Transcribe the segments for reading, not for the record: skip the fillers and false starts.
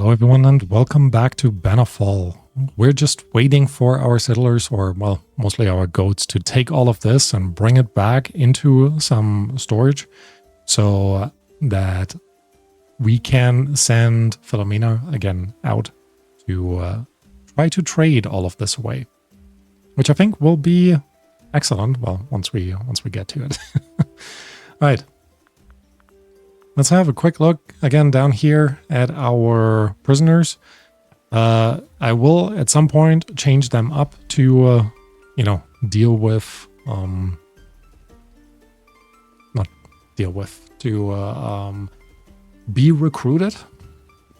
Hello everyone and welcome back to Bannerfall. We're just waiting for our settlers, or well, mostly our goats, to take all of this and bring it back into some storage so that we can send Philomena again out to try to trade all of this away, which I think will be excellent. Well, once we get to it. All right. Let's have a quick look again down here at our prisoners. I will at some point change them up to, deal with, to be recruited.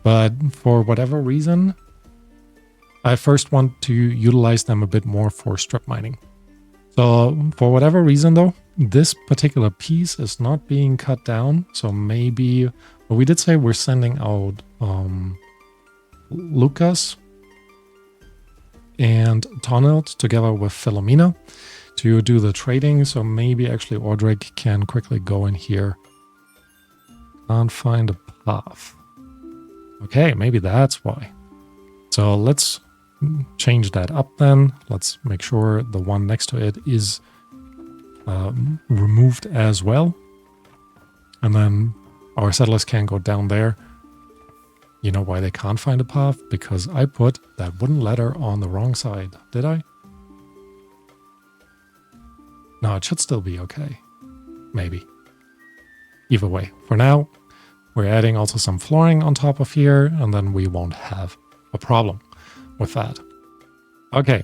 But for whatever reason, I first want to utilize them a bit more for strip mining. So for whatever reason though, this particular piece is not being cut down. So maybe, well, we did say we're sending out Lucas and Tonald together with Philomena to do the trading. So maybe actually Ordric can quickly go in here. Can't find a path. Okay, maybe that's why. So let's change that up then. Let's make sure the one next to it is removed as well. And then our settlers can go down there. You know why they can't find a path? Because I put that wooden ladder on the wrong side. Did I? No, it should still be okay. Maybe. Either way, for now, we're adding also some flooring on top of here, and then we won't have a problem with that. Okay,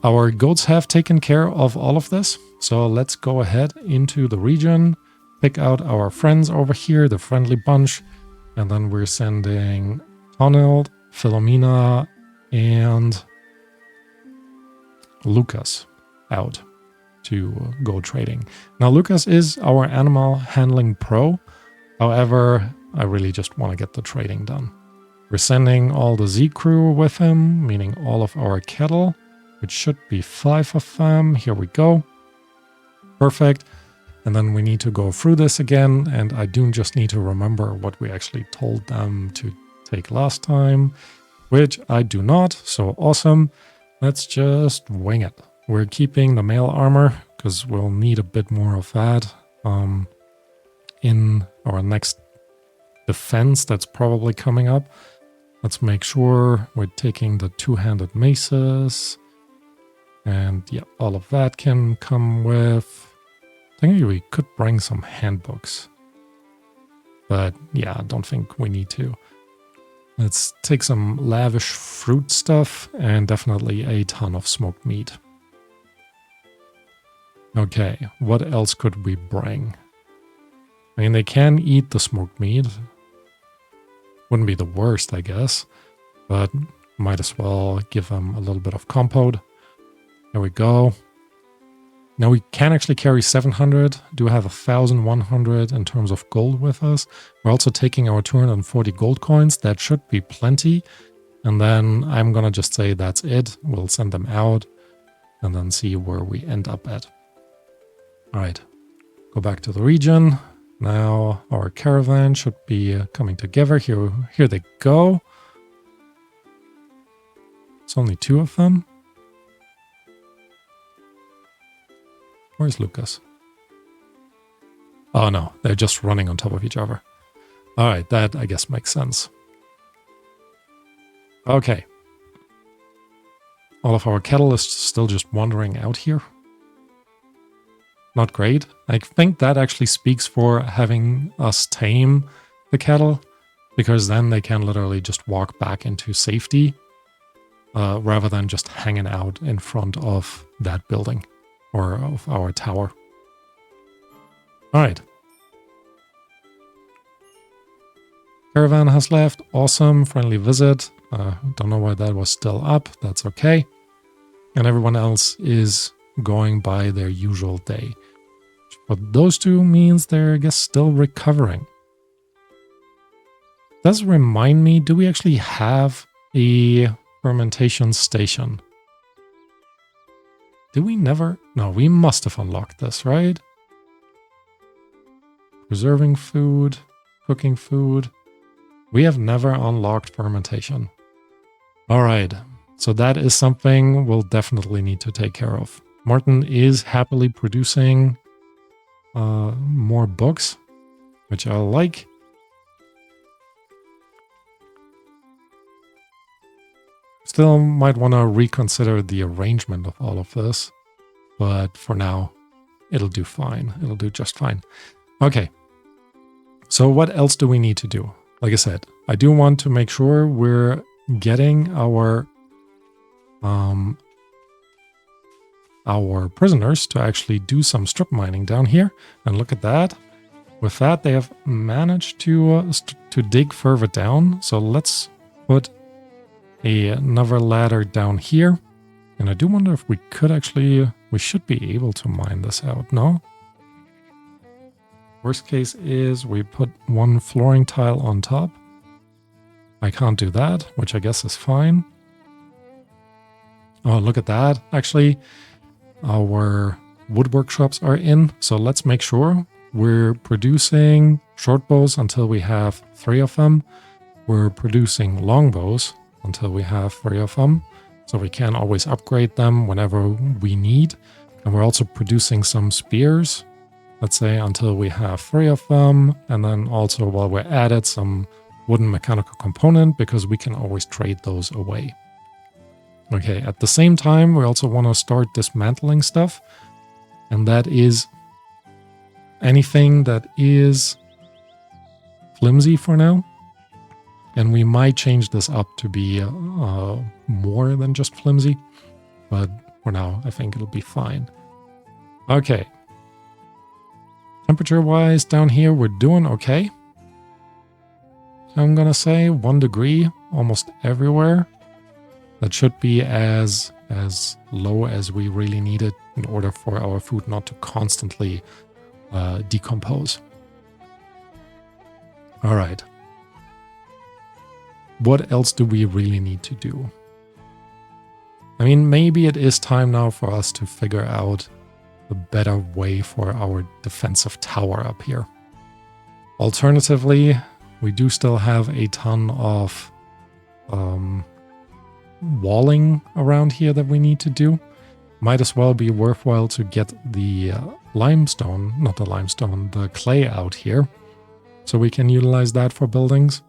our goats have taken care of all of this. So let's go ahead into the region, pick out our friends over here, the friendly bunch, and then we're sending Tonald, Philomena, and Lucas out to go trading. Now Lucas is our animal handling pro. However, I really just want to get the trading done. We're sending all the Z crew with him, meaning all of our cattle, which should be 5 of them. Here we go. Perfect. And then we need to go through this again, and I do just need to remember what we actually told them to take last time, which I do not. So awesome. Let's just wing it. We're keeping the mail armor because we'll need a bit more of that in our next defense that's probably coming up. Let's make sure we're taking the two-handed maces. And yeah, all of that can come with... I think we could bring some handbooks. But yeah, I don't think we need to. Let's take some lavish fruit stuff and definitely a ton of smoked meat. Okay, what else could we bring? I mean, they can eat the smoked meat. Wouldn't be the worst, I guess. But might as well give them a little bit of compote. There we go. Now we can actually carry 700, do have 1,100 in terms of gold with us. We're also taking our 240 gold coins. That should be plenty. And then I'm going to just say that's it. We'll send them out and then see where we end up at. All right, go back to the region. Now our caravan should be coming together. Here they go. It's only 2 of them. Where's Lucas? Oh no, they're just running on top of each other. All right, that I guess makes sense. Okay. All of our cattle is still just wandering out here. Not great. I think that actually speaks for having us tame the cattle, because then they can literally just walk back into safety rather than just hanging out in front of that building. Or of our tower. All right. Caravan has left. Awesome. Friendly visit. Don't know why that was still up. That's okay. And everyone else is going by their usual day. But those two means they're, I guess, still recovering. Does remind me, do we actually have a fermentation station? Did we never? No, we must have unlocked this, right? Preserving food, cooking food. We have never unlocked fermentation. All right, so that is something we'll definitely need to take care of. Martin is happily producing more books, which I like. Still might want to reconsider the arrangement of all of this, but for now, it'll do fine. It'll do just fine. Okay, so what else do we need to do? Like I said, I do want to make sure we're getting our prisoners to actually do some strip mining down here. And look at that. With that, they have managed to dig further down. So let's put another ladder down here. And I do wonder if we could actually, we should be able to mine this out, no? Worst case is we put one flooring tile on top. I can't do that, which I guess is fine. Oh, look at that. Actually, our wood workshops are in. So let's make sure we're producing short bows until we have 3 of them. We're producing longbows until we have 3 of them. So we can always upgrade them whenever we need. And we're also producing some spears, let's say until we have 3 of them. And then also while we're at it, some wooden mechanical component, because we can always trade those away. Okay, at the same time, we also want to start dismantling stuff. And that is anything that is flimsy for now. And we might change this up to be more than just flimsy. But for now, I think it'll be fine. Okay. Temperature-wise, down here, we're doing okay. I'm gonna say 1 degree almost everywhere. That should be as low as we really need it in order for our food not to constantly decompose. All right. What else do we really need to do? I mean, maybe it is time now for us to figure out a better way for our defensive tower up here. Alternatively, we do still have a ton of walling around here that we need to do. Might as well be worthwhile to get the limestone, not the limestone, the clay out here, so we can utilize that for buildings.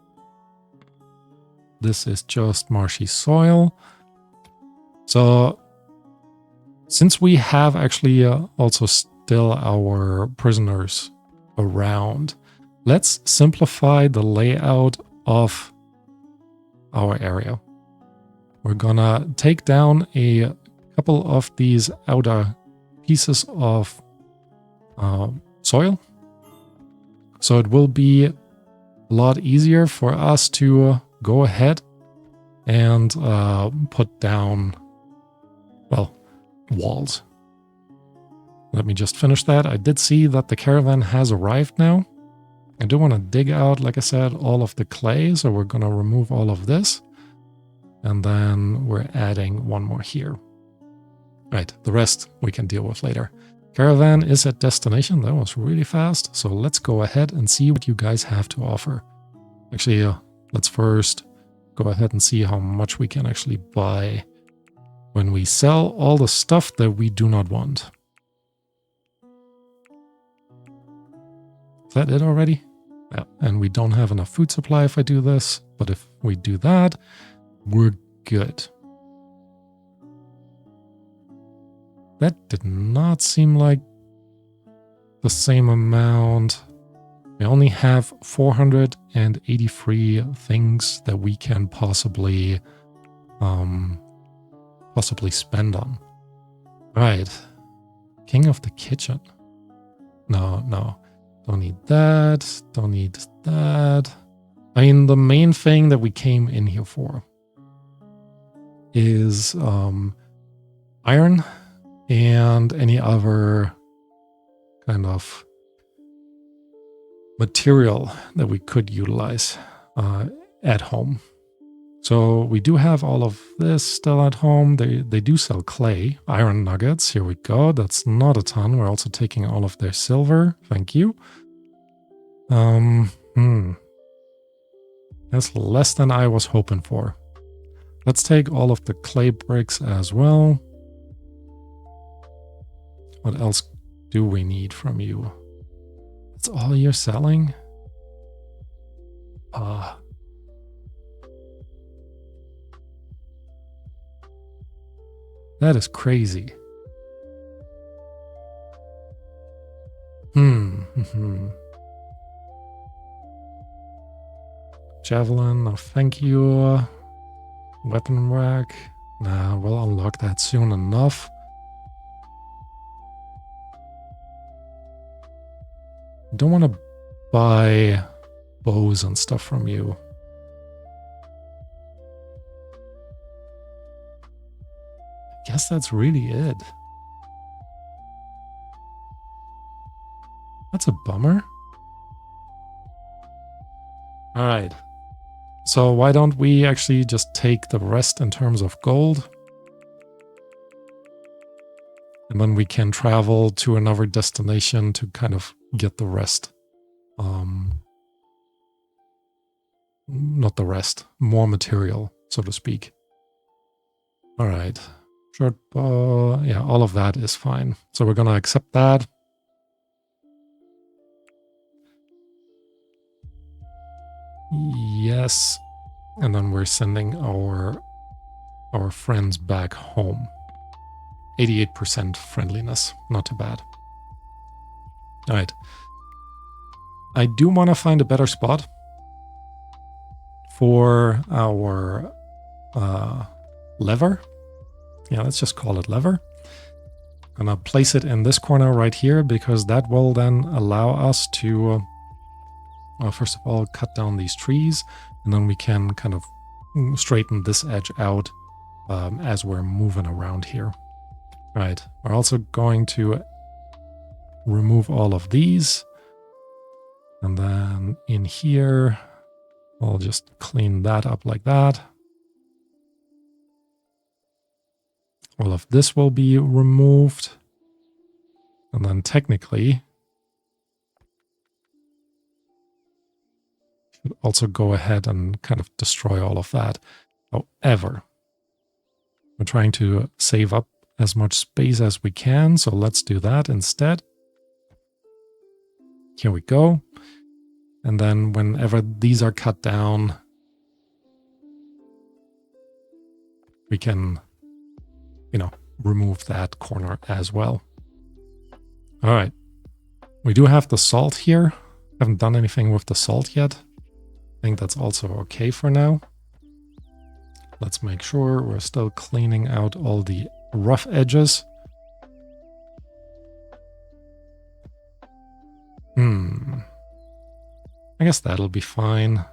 This is just marshy soil. So since we have actually also still our prisoners around, let's simplify the layout of our area. We're gonna take down a couple of these outer pieces of soil. So it will be a lot easier for us to go ahead and put down, well, walls. Let me just finish that. I did see that the caravan has arrived now. I do want to dig out, like I said, all of the clay. So we're going to remove all of this. And then we're adding one more here. Right, the rest we can deal with later. Caravan is at destination. That was really fast. So let's go ahead and see what you guys have to offer. Actually, let's first go ahead and see how much we can actually buy when we sell all the stuff that we do not want. Is that it already? Yeah, and we don't have enough food supply if I do this, but if we do that, we're good. That did not seem like the same amount. We only have 483 things that we can possibly spend on. Right. King of the kitchen. No. Don't need that. Don't need that. I mean, the main thing that we came in here for is iron and any other kind of material that we could utilize at home. So we do have all of this still at home. They do sell clay, iron nuggets. Here we go. That's not a ton. We're also taking all of their silver. Thank you. And That's less than I was hoping for. Let's take all of the clay bricks as well. What else do we need from you? That's all you're selling? That is crazy. Javelin, no thank you. Weapon rack. Nah, we'll unlock that soon enough. Don't want to buy bows and stuff from you. Guess that's really it. That's a bummer. All right. So why don't we actually just take the rest in terms of gold? And then we can travel to another destination to kind of get the rest. Not the rest, more material, so to speak. All right. Short bow, yeah, all of that is fine. So we're going to accept that. Yes. And then we're sending our friends back home. 88% friendliness. Not too bad. All right. I do want to find a better spot for our lever. Yeah, let's just call it lever. Gonna place it in this corner right here because that will then allow us to, first of all, cut down these trees, and then we can kind of straighten this edge out as we're moving around here. Right, we're also going to remove all of these, and then in here, we'll just clean that up like that. All of this will be removed. And then technically, should also go ahead and kind of destroy all of that. However, we're trying to save up as much space as we can, so let's do that instead. Here we go. And then whenever these are cut down, we can, remove that corner as well. All right. We do have the salt here. Haven't done anything with the salt yet. I think that's also okay for now. Let's make sure we're still cleaning out all the rough edges. I guess that'll be fine.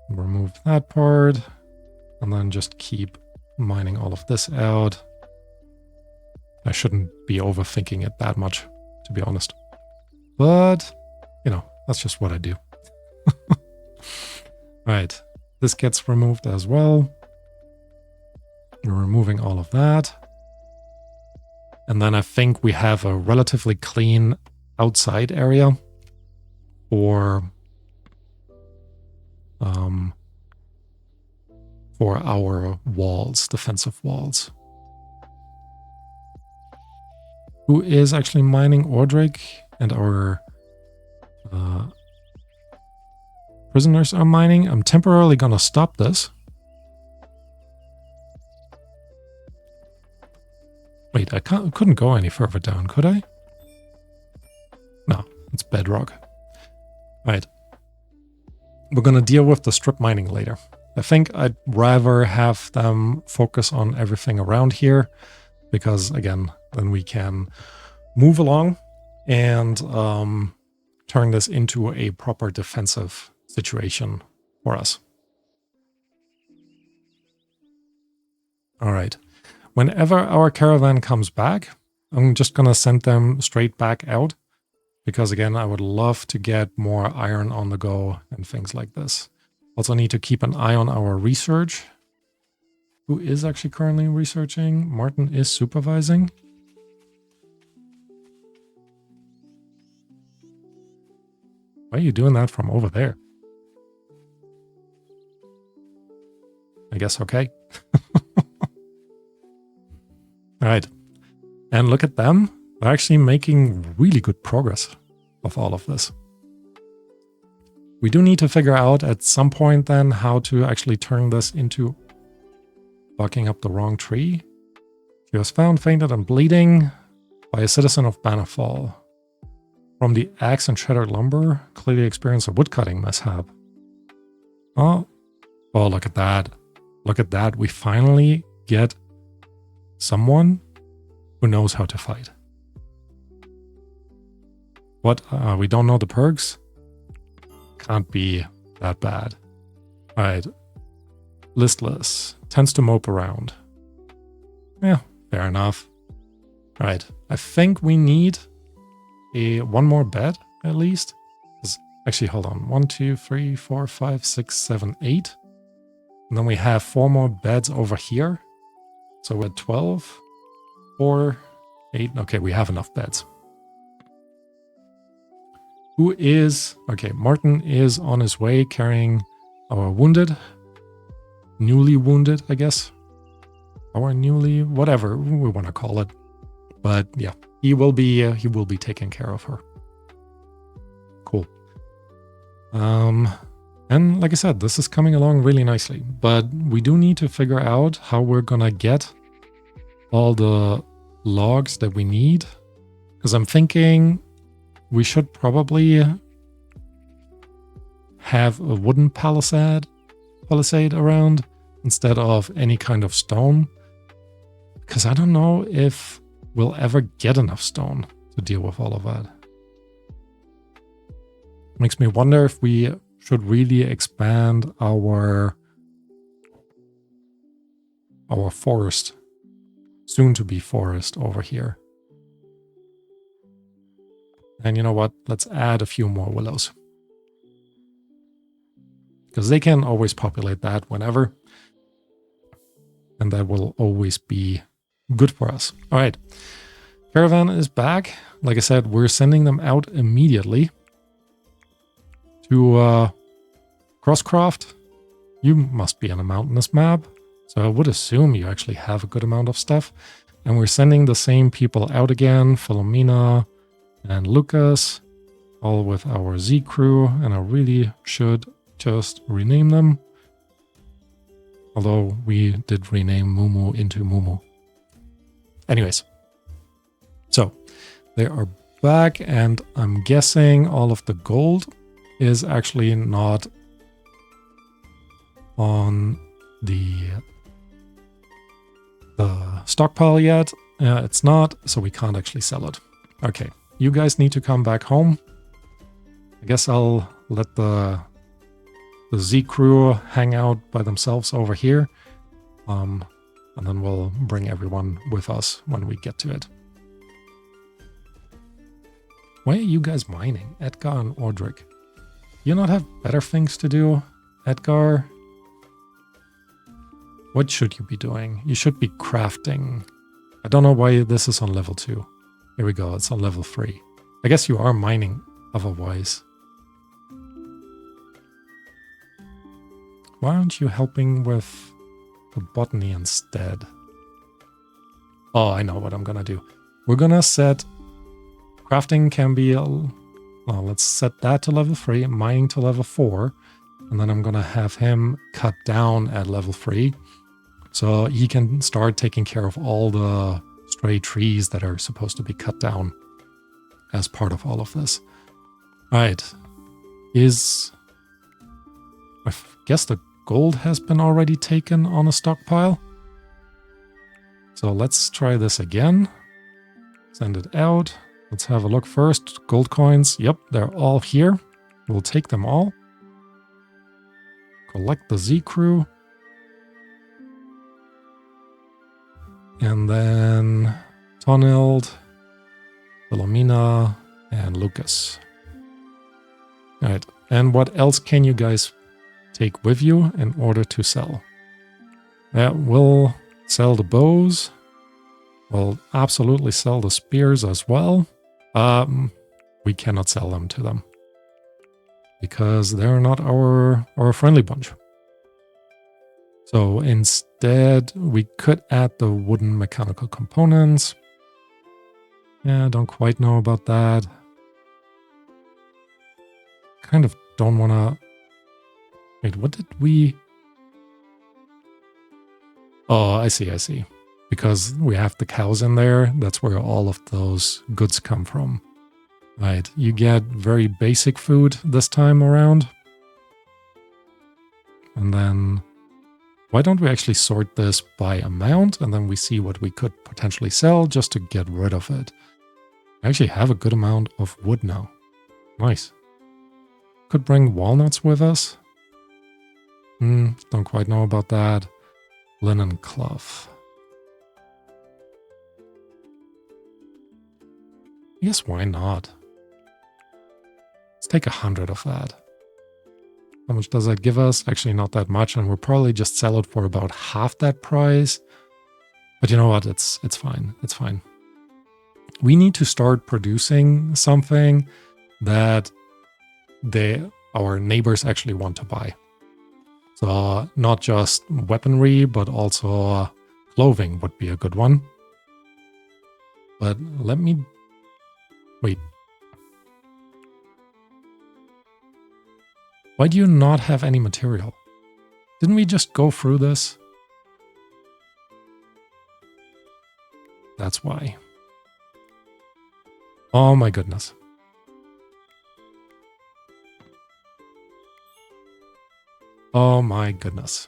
Remove that part. And then just keep mining all of this out. I shouldn't be overthinking it that much, to be honest. But, that's just what I do. Right. This gets removed as well. We're removing all of that. And then I think we have a relatively clean outside area for our walls, defensive walls. Who is actually mining Ordric, and our prisoners are mining. I'm temporarily gonna stop this. Wait, I couldn't go any further down, could I? No, it's bedrock. Right. We're gonna deal with the strip mining later. I think I'd rather have them focus on everything around here because, again, then we can move along and turn this into a proper defensive situation for us. All right. Whenever our caravan comes back, I'm just going to send them straight back out because, again, I would love to get more iron on the go and things like this. Also need to keep an eye on our research. Who is actually currently researching? Martin is supervising. Why are you doing that from over there? I guess okay. All right. And look at them. They're actually making really good progress of all of this. We do need to figure out at some point then how to actually turn this into barking up the wrong tree. She was found fainted and bleeding by a citizen of Bannerfall. From the axe and shattered lumber, clearly experienced a woodcutting mishap. Oh, look at that. Look at that. We finally get someone who knows how to fight. What? We don't know the perks? Can't be that bad. Alright. Listless. Tends to mope around. Yeah, fair enough. Alright. I think we need one more bed, at least. Actually, hold on. 1, 2, 3, 4, 5, 6, 7, 8. And then we have 4 more beds over here. So we're at 12. 4, 8. Okay, we have enough beds. Who is... Okay, Martin is on his way carrying our wounded. Newly wounded, I guess. Our newly... whatever we want to call it. But yeah, he will be taking care of her. Cool. And like I said, this is coming along really nicely. But we do need to figure out how we're gonna get all the logs that we need. Because I'm thinking we should probably have a wooden palisade around instead of any kind of stone. Because I don't know if we'll ever get enough stone to deal with all of that. Makes me wonder if we should really expand our forest, soon to be forest over here. And you know what? Let's add a few more willows. Because they can always populate that whenever. And that will always be good for us. All right. Caravan is back. Like I said, we're sending them out immediately to Crosscroft. You must be on a mountainous map. So I would assume you actually have a good amount of stuff. And we're sending the same people out again. Philomena and Lucas, all with our Z crew. And I really should just rename them. Although we did rename Mumu into Mumu. Anyways. So they are back, and I'm guessing all of the gold is actually not on the stockpile yet. It's not, so we can't actually sell it. Okay, you guys need to come back home. I guess I'll let the Z crew hang out by themselves over here. And then we'll bring everyone with us when we get to it. Why are you guys mining? Edgar and Ordric. You not have better things to do, Edgar? What should you be doing? You should be crafting. I don't know why this is on level 2. Here we go, it's on level 3. I guess you are mining otherwise. Why aren't you helping with the botany instead? Oh, I know what I'm gonna do. We're gonna set... Crafting can be... let's set that to level 3, mining to level 4. And then I'm gonna have him cut down at level 3. So he can start taking care of all the stray trees that are supposed to be cut down as part of all of this. Alright. I guess the gold has been already taken on a stockpile. So let's try this again. Send it out. Let's have a look first. Gold coins. Yep, they're all here. We'll take them all. Collect the Z crew. And then Tonhild, Philomena, and Lucas. Alright, and what else can you guys take with you in order to sell? Yeah, we'll sell the bows. We'll absolutely sell the spears as well. We cannot sell them to them. Because they're not our friendly bunch. So instead, we could add the wooden mechanical components. Yeah, don't quite know about that. Kind of don't want to... Wait, what did we... Oh, I see. Because we have the cows in there, that's where all of those goods come from. Right, you get very basic food this time around. And then... Why don't we actually sort this by amount, and then we see what we could potentially sell just to get rid of it. I actually have a good amount of wood now. Nice. Could bring walnuts with us. Don't quite know about that. Linen cloth. Yes, why not? Let's take 100 of that. How much does that give us? Actually, not that much, and we'll probably just sell it for about half that price. But you know what? It's fine. It's fine. We need to start producing something that our neighbors actually want to buy. So not just weaponry, but also clothing would be a good one. But let me... Wait. Why do you not have any material? Didn't we just go through this? That's why. Oh my goodness. Oh my goodness.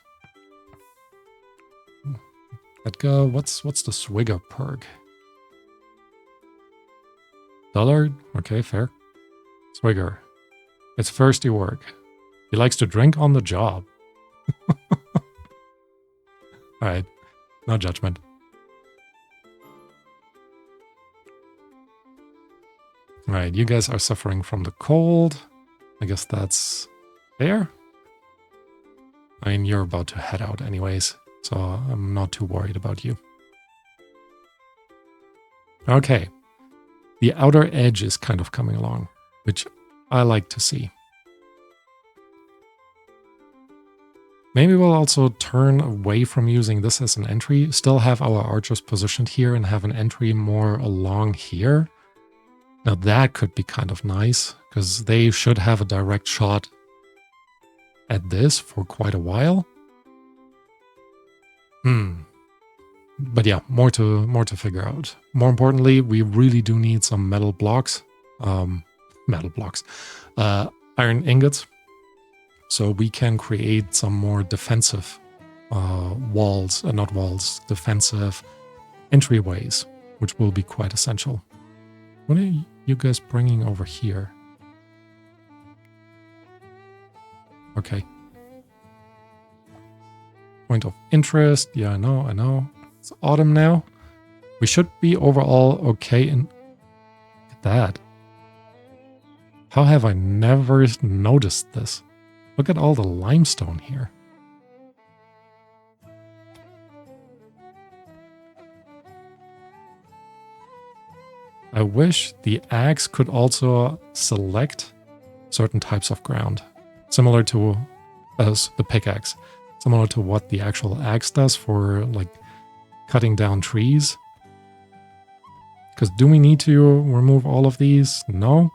Edgar, what's the Swigger perk? $1? Okay, fair. Swigger. It's thirsty work. He likes to drink on the job. Alright, no judgment. Alright, you guys are suffering from the cold. I guess that's fair. I mean, you're about to head out anyways, so I'm not too worried about you. Okay. The outer edge is kind of coming along, which I like to see. Maybe we'll also turn away from using this as an entry, still have our archers positioned here and have an entry more along here. Now that could be kind of nice, because they should have a direct shot at this for quite a while. But yeah, more to figure out. More importantly, we really do need some metal blocks. Iron ingots. So we can create some more defensive defensive entryways, which will be quite essential. What are you guys bringing over here? Okay. Point of interest. Yeah, I know. It's autumn now. We should be overall okay in... Look at that. How have I never noticed this? Look at all the limestone here. I wish the axe could also select certain types of ground, similar to the pickaxe, similar to what the actual axe does for like cutting down trees. Because do we need to remove all of these? No.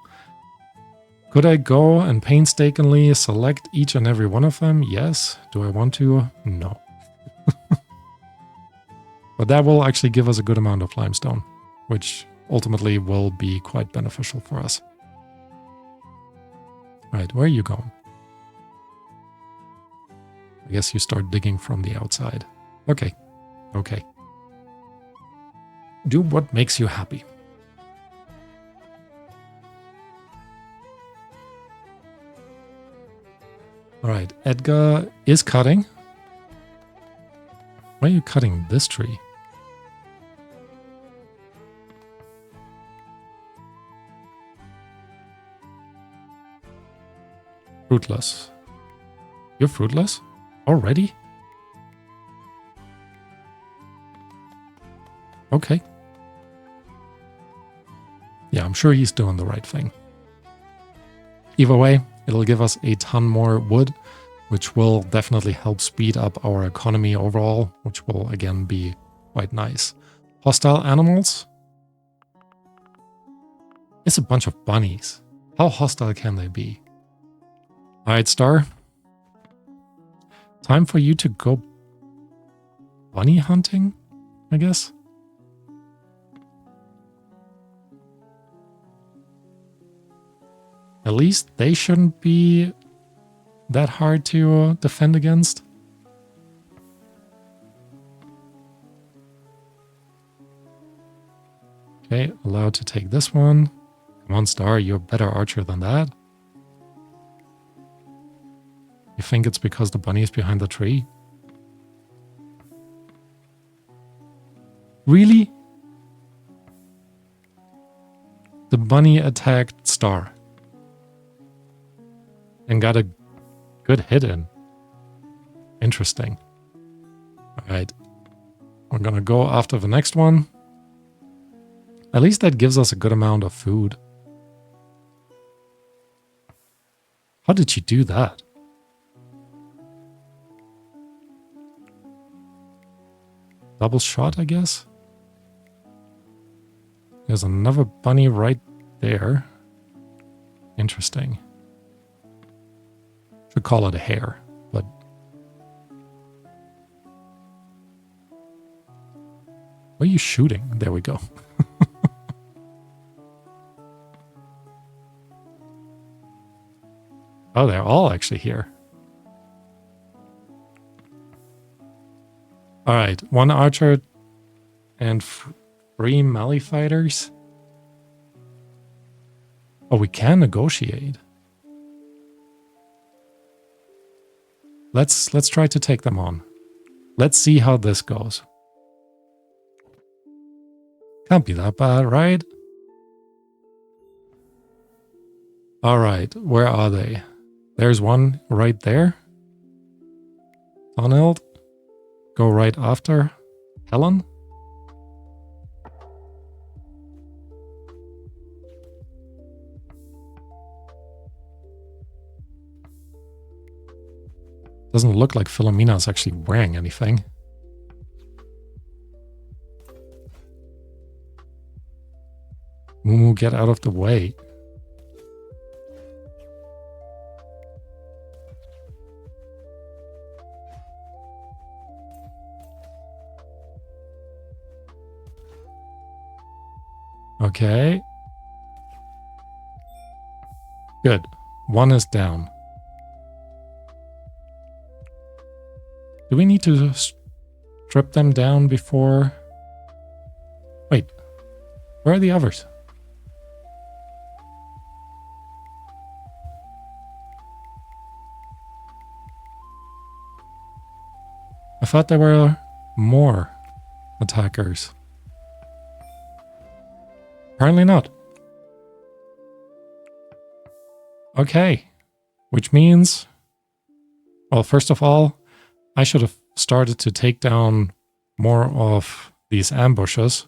Could I go and painstakingly select each and every one of them? Yes. Do I want to? No. But that will actually give us a good amount of limestone, which ultimately will be quite beneficial for us. Right, where are you going? I guess you start digging from the outside. Okay. Do what makes you happy. Alright, Edgar is cutting. Why are you cutting this tree? Fruitless. You're fruitless? Already? Okay. Yeah, I'm sure he's doing the right thing. Either way, it'll give us a ton more wood, which will definitely help speed up our economy overall, which will again be quite nice. Hostile animals. It's a bunch of bunnies. How hostile can they be? Alright, Star. Time for you to go bunny hunting, I guess. At least they shouldn't be that hard to defend against. Okay, allowed to take this one. Come on, Star, you're a better archer than that. You think it's because the bunny is behind the tree? Really? The bunny attacked Star. And got a good hit in. Interesting. Alright. We're gonna go after the next one. At least that gives us a good amount of food. How did you do that? Double shot, I guess? There's another bunny right there. Interesting. Should call it a hare, but... Where are you shooting? There we go. Oh, they're all actually here. Alright, one archer and 3 melee fighters. Oh, we can negotiate. Let's try to take them on. Let's see how this goes. Can't be that bad, right? Alright, where are they? There's one right there. Donald. Go right after Helen. Doesn't look like Philomena's actually wearing anything. Mumu, get out of the way. Okay. Good. One is down. Do we need to strip them down before... Wait. Where are the others? I thought there were more attackers. Apparently not. Okay. Which means... Well, first of all, I should have started to take down more of these ambushes.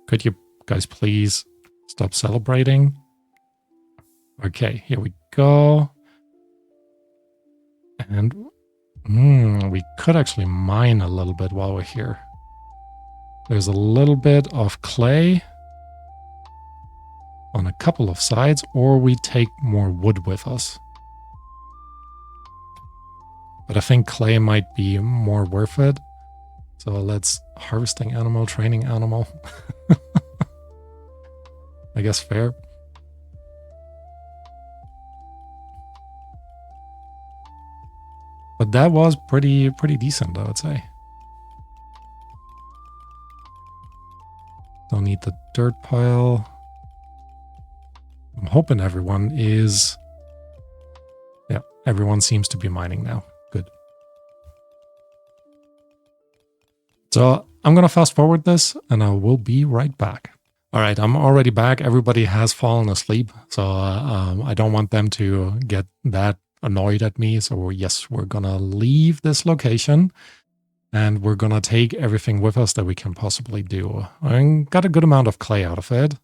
Could you guys please stop celebrating? Okay, here we go. And we could actually mine a little bit while we're here. There's a little bit of clay on a couple of sides, or we take more wood with us. But I think clay might be more worth it. So let's harvesting animal, training animal. I guess fair. But that was pretty decent, I would say. Don't need the dirt pile. I'm hoping everyone is... Yeah, everyone seems to be mining now. Good. So I'm going to fast forward this and I will be right back. All right, I'm already back. Everybody has fallen asleep. So I don't want them to get that annoyed at me. So yes, we're going to leave this location. And we're going to take everything with us that we can possibly do. I got a good amount of clay out of it.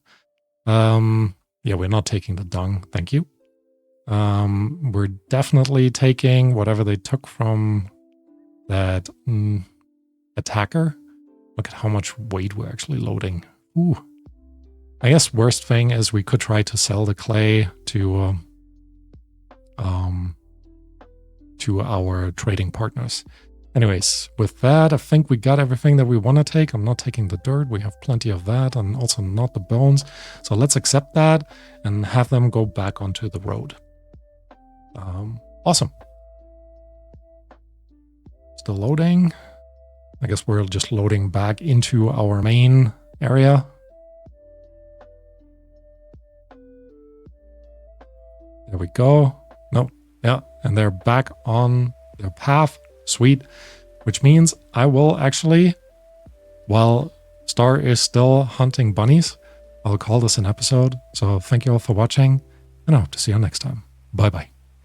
Yeah, we're not taking the dung. Thank you. We're definitely taking whatever they took from that attacker. Look at how much weight we're actually loading. Ooh. I guess worst thing is we could try to sell the clay to our trading partners. Anyways, with that, I think we got everything that we want to take. I'm not taking the dirt. We have plenty of that, and also not the bones. So let's accept that and have them go back onto the road. Awesome. Still loading. I guess we're just loading back into our main area. There we go. No, yeah, and they're back on their path. Sweet. Which means I will actually, while Star is still hunting bunnies, I'll call this an episode. So thank you all for watching, and I hope to see you next time. Bye-bye.